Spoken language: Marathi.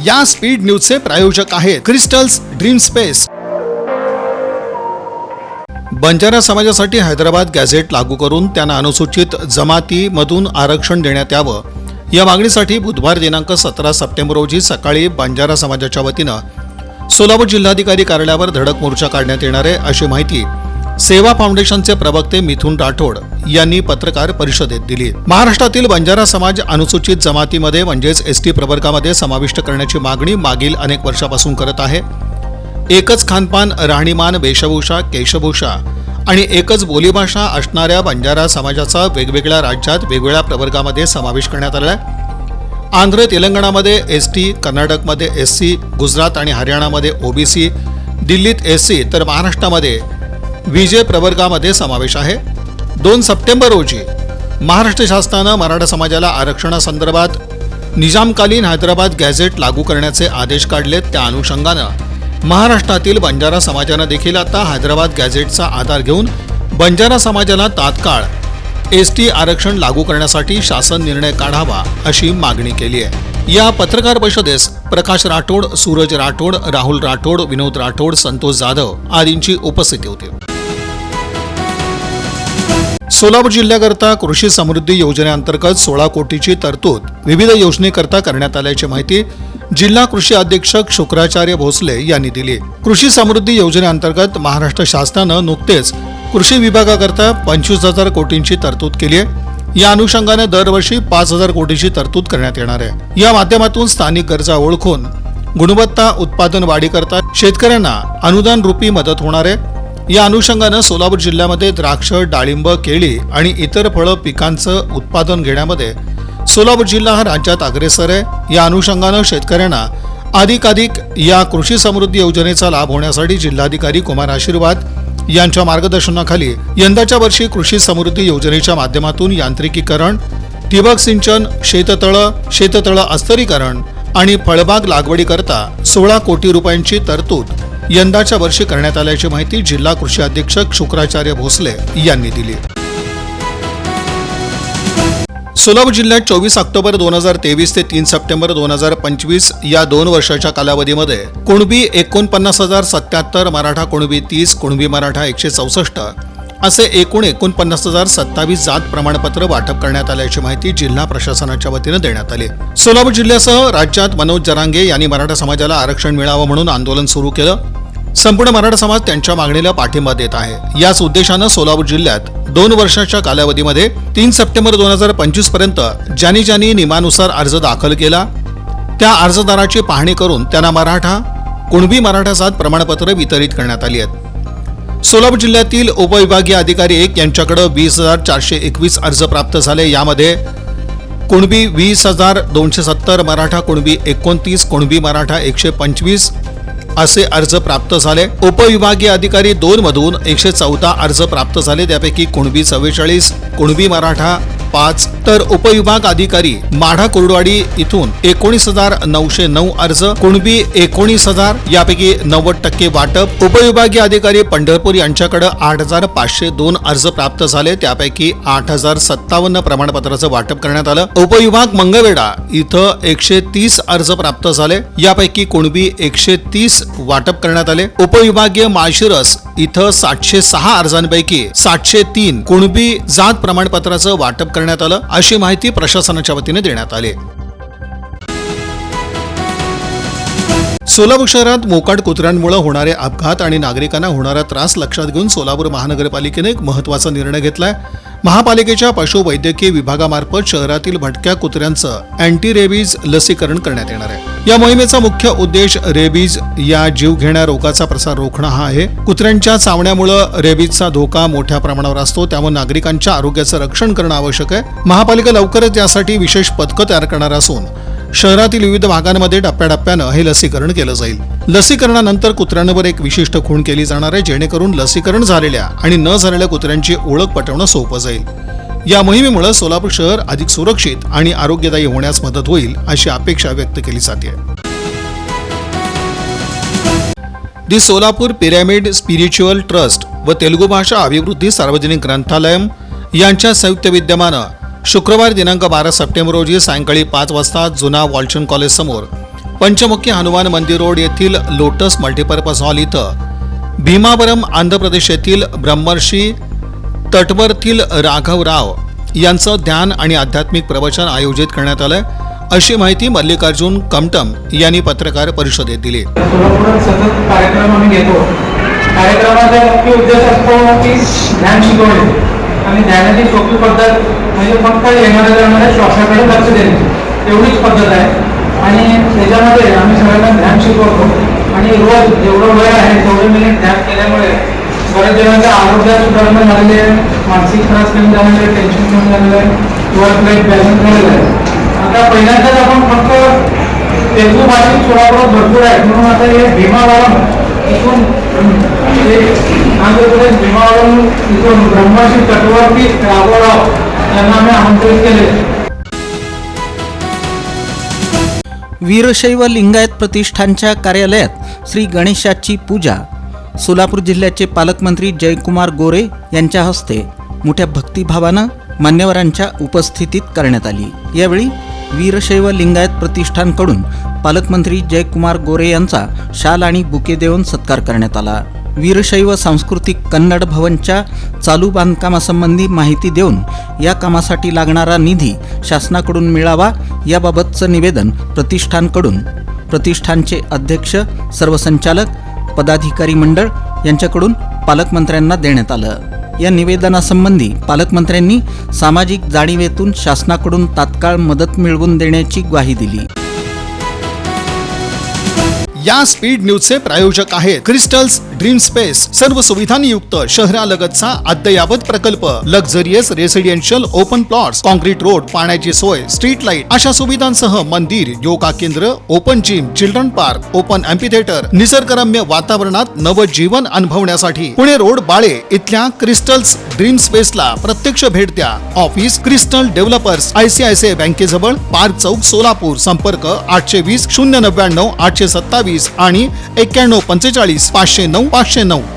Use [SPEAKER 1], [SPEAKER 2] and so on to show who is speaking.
[SPEAKER 1] या स्पीड न्यूजचे प्रायोजक आहेत क्रिस्टल्स ड्रीम स्पेस। बंजारा समाजासाठी हैदराबाद गॅझेट लागू करून त्यांना अनुसूचित जमातीमधून आरक्षण देण्यात यावं या मागणीसाठी बुधवार दिनांक 17 सप्टेंबर रोजी सकाळी बंजारा समाजाच्या वतीनं सोलापूर जिल्हाधिकारी कार्यालयावर धडक मोर्चा काढण्यात येणार आहे, अशी माहिती सेवा फाउंडेशनचे प्रवक्ते मिथुन राठोड यांनी पत्रकार परिषदेत दिली। महाराष्ट्रातील बंजारा समाज अनुसूचित जमातीमध्ये म्हणजेच एसटी प्रवर्गामध्ये समाविष्ट करण्याची मागणी मागील अनेक वर्षापासून करत आहे। एकच खानपान, राहणीमान, वेशभूषा, केशभूषा आणि एकच बोलीभाषा असणाऱ्या बंजारा समाजाचा वेगवेगळ्या राज्यात वेगवेगळ्या प्रवर्गामध्ये समावेश करण्यात आला आहे। आंध्र तेलंगणामध्ये एसटी, कर्नाटकमध्ये एससी, गुजरात आणि हरियाणामध्ये ओबीसी, दिल्लीत एससी तर महाराष्ट्रामध्ये विजे प्रवर्गामध्ये समावेश आहे। 2 सप्टेंबर रोजी महाराष्ट्र शासनानं मराठा समाजाला आरक्षणासंदर्भात निजामकालीन हैदराबाद गॅझेट लागू करण्याचे आदेश काढले। त्या अनुषंगानं महाराष्ट्रातील बंजारा समाजानं देखील आता हैदराबाद गॅझेटचा आधार घेऊन बंजारा समाजाला तात्काळ एसटी आरक्षण लागू करण्यासाठी शासन निर्णय काढावा अशी मागणी केली आहे। या पत्रकार परिषदेस प्रकाश राठोड, सूरज राठोड, राहुल राठोड, विनोद राठोड, संतोष जाधव आदींची उपस्थिती होती। सोलापूर जिल्ह्याकरता कृषी समृद्धी योजनेअंतर्गत 16 कोटीची तरतूद विविध योजनेकरता करण्यात आल्याची माहिती जिल्हा कृषी अधीक्षक शुक्राचार्य भोसले यांनी दिली। कृषी समृद्धी योजनेअंतर्गत महाराष्ट्र शासनानं नुकतेच कृषी विभागाकरता 25,000 कोटींची तरतूद केली आहे। या अनुषंगाने दरवर्षी 5,000 कोटीची तरतूद करण्यात येणार आहे। या माध्यमातून स्थानिक गरजा ओळखून गुणवत्ता उत्पादन वाढीकरता शेतकऱ्यांना अनुदान रूपी मदत होणार आहे। या अनुषंगाने सोलापूर जिल्ह्यामध्ये द्राक्ष, डाळिंब, केळी आणि इतर फळं पिकांचं उत्पादन घेण्यामध्ये सोलापूर जिल्हा हा राज्यात अग्रेसर आहे। या अनुषंगाने शेतकऱ्यांना अधिकाधिक या कृषी समृद्धी योजनेचा लाभ होण्यासाठी जिल्हाधिकारी कुमार आशीर्वाद यांच्या मार्गदर्शनाखाली यंदाच्या वर्षी कृषी समृद्धी योजनेच्या माध्यमातून यांत्रिकीकरण, ठिबक सिंचन, शेततळ अस्तरीकरण आणि फळबाग लागवडीकरता 16 कोटी रुपयांची तरतूद यंदाच्या वर्षी करण्यात आल्याची माहिती जिल्हा कृषी अधीक्षक शुक्राचार्य भोसले यांनी दिली। सोलापूर जिल्ह्यात 24 ऑक्टोबर 2023 ते 3 सप्टेंबर 2025 या 2 वर्षाच्या कालावधीमध्ये कुणबी 49,077, मराठा कुणबी 30, कुणबी मराठा 164 असे एकूण 49,027 जात प्रमाणपत्र वाटप करण्यात आल्याची माहिती जिल्हा प्रशासनाच्या वतीनं देण्यात आली। सोलापूर जिल्ह्यासह राज्यात मनोज जरांगे यांनी मराठा समाजाला आरक्षण मिळावं म्हणून आंदोलन सुरू केलं। संपूर्ण मराठा समाज त्यांच्या मागणीला पाठिंबा देत आहे। याच उद्देशानं सोलापूर जिल्ह्यात 2 वर्षाच्या कालावधीमध्ये 3 सप्टेंबर 2025 पर्यंत ज्यांनी नियमानुसार अर्ज दाखल केला त्या अर्जदाराची पाहणी करून त्यांना मराठा, कुणबी मराठा जात प्रमाणपत्र वितरित करण्यात आली आहेत। सोलापूर जिल्ह्यातील उपविभागीय अधिकारी 1 यांच्याकडे 20,421 अर्ज प्राप्त झाले। यामध्ये कुणबी 20,270, मराठा कुणबी 29, कुणबी मराठा 125 असे अर्ज प्राप्त झाले। उपविभागीय अधिकारी 2 मधून 114 अर्ज प्राप्त झाले। त्यापैकी कुणबी 44, कुणबी मराठा 5 तर उपविभाग अधिकारी माढा कुर्डवाडी इथून 19,909 अर्ज, कुणबी 19,000 यापैकी 90% वाटप। उपविभागीय अधिकारी पंढरपूर यांच्याकडे 8,502 अर्ज प्राप्त झाले। त्यापैकी 8,057 प्रमाणपत्राचं वाटप करण्यात आलं। उपविभाग मंगळवेढा इथं 130 अर्ज प्राप्त झाले। यापैकी कुणबी 130 वाटप करण्यात आले। उपविभागीय माळशिरस इथं 706 अर्जांपैकी 703 कुणबी जात प्रमाणपत्राचं वाटप करण्यात आलं, अशी माहिती प्रशासनाच्या वतीने देण्यात आली। सोलापूर शहरात मोकाट कुत्र्यांमुळे होणारे अपघात आणि नागरिकांना होणारा त्रास लक्षात घेऊन सोलापूर महानगरपालिकेने एक महत्त्वाचा निर्णय घेतलाय। महापालिकेच्या पशुवैद्यकीय विभागामार्फत शहरातील भटक्या कुत्र्यांचं अँटी रेबीज लसीकरण करण्यात येणार आहे। या मोहिमेचा मुख्य उद्देश रेबीज या जीवघेण्या रोगाचा प्रसार रोखणं हा आहे। कुत्र्यांच्या चावण्यामुळे रेबीजचा धोका मोठ्या प्रमाणावर असतो, त्यामुळे नागरिकांच्या आरोग्याचं रक्षण करणं आवश्यक आहे। महापालिका लवकरच यासाठी विशेष पथकं तयार करणार असून शहरातील विविध भागांमध्ये टप्प्याटप्प्यानं हे लसीकरण केलं जाईल। लसीकरणानंतर कुत्र्यांवर एक विशिष्ट खूण केली जाणार आहे, जेणेकरून लसीकरण झालेल्या आणि न झालेल्या कुत्र्यांची ओळख पटवणं सोपं जाईल। या मोहिमेमुळे सोलापूर शहर अधिक सुरक्षित आणि आरोग्यदायी होण्यास मदत होईल, अशी अपेक्षा व्यक्त केली जाते। दी सोलापूर पिरॅमिड स्पिरिच्युअल ट्रस्ट व तेलुगू भाषा अभिवृद्धी सार्वजनिक ग्रंथालय यांच्या संयुक्त विद्यमानं शुक्रवार दिनांक 12 सप्टेंबर रोजी सायंकाळी 5 वाजता जुना वॉल्चन कॉलेज समोर पंचमुखी हनुमान मंदिर रोड येथील लोटस मल्टीपर्पज हॉल इथं भीमावरम आंध्र प्रदेश येथील ब्रह्मर्षी तटवर्थील राघवराव यांचं ध्यान आणि आध्यात्मिक प्रवचन आयोजित करण्यात आलं, अशी माहिती मल्लिकार्जुन कमटम यांनी पत्रकार परिषदेत दिली.
[SPEAKER 2] सोलापुरात सतत कार्यक्रम आम्ही घेतो. कार्यक्रमाचा मुख्य उद्देश असतो की ध्यान शिकवणे आणि ध्यानाची सोपी पद्धत म्हणजे फक्त येणाऱ्या जाणाऱ्या श्वासाकडे लक्ष देणे एवढीच पद्धत आहे. आणि त्याच्यामध्ये आम्ही सगळ्यांना ध्यान शिकवतो आणि रोज जेवढं वेळ आहे तेवढे मिनिट ध्यान केल्यामुळे बऱ्याच जणांच्या आरोग्यात सुधारणा झालेली आहे, मानसिक त्रास कमी झालेला आहे, टेन्शन कमी झालेलं आहे, वर्क लाईफ बॅलन्स झालेलं आहे. आता पहिल्यांदाच आपण फक्त तेलुगू भाषेत सोलापुरात भरपूर आहे, म्हणून आता हे भीमावरम इथून आंध्र प्रदेश भीमावरम इथून ब्रह्मर्षी तटवर्ती राघवराव यांना आम्ही आमंत्रित केले.
[SPEAKER 3] वीरशैव लिंगायत प्रतिष्ठानच्या कार्यालयात श्री गणेशाची पूजा सोलापूर जिल्ह्याचे पालकमंत्री जयकुमार गोरे यांच्या हस्ते मोठ्या भक्तिभावानं मान्यवरांच्या उपस्थितीत करण्यात आली. यावेळी वीरशैव लिंगायत प्रतिष्ठानकडून पालकमंत्री जयकुमार गोरे यांचा शाल आणि बुके देऊन सत्कार करण्यात आला. वीरशैव सांस्कृतिक कन्नड भवनच्या चालू बांधकामासंबंधी माहिती देऊन या कामासाठी लागणारा निधी शासनाकडून मिळावा याबाबतचं निवेदन प्रतिष्ठानचे अध्यक्ष, सर्व संचालक, पदाधिकारी मंडळ यांच्याकडून पालकमंत्र्यांना देण्यात आलं. या निवेदनासंबंधी पालकमंत्र्यांनी सामाजिक जाणीवेतून शासनाकडून तात्काळ मदत मिळवून देण्याची ग्वाही दिली.
[SPEAKER 1] या स्पीड न्यूजचे प्रायोजक आहेत क्रिस्टल्स ड्रीम स्पेस. सर्व सुविधांनी युक्त शहरालगतचा अद्ययावत प्रकल्प, luxurious residential open plots, concrete road, पाण्याची सोय, स्ट्रीट लाईट अशा सुविधांसह मंदिर, योगा केंद्र, open gym, children park, open amphitheatre, निसर्गरम्य वातावरणात नवजीवन अनुभवण्यासाठी पुणे रोड बाळे इथल्या क्रिस्टल्स ड्रीम स्पेसला प्रत्यक्ष भेट द्या. ऑफिस क्रिस्टल डेव्हलपर्स, ICICI बँकेजवळ, पार्क चौक, सोलापूर. संपर्क 820 099 827 आणि 91 45 509 509.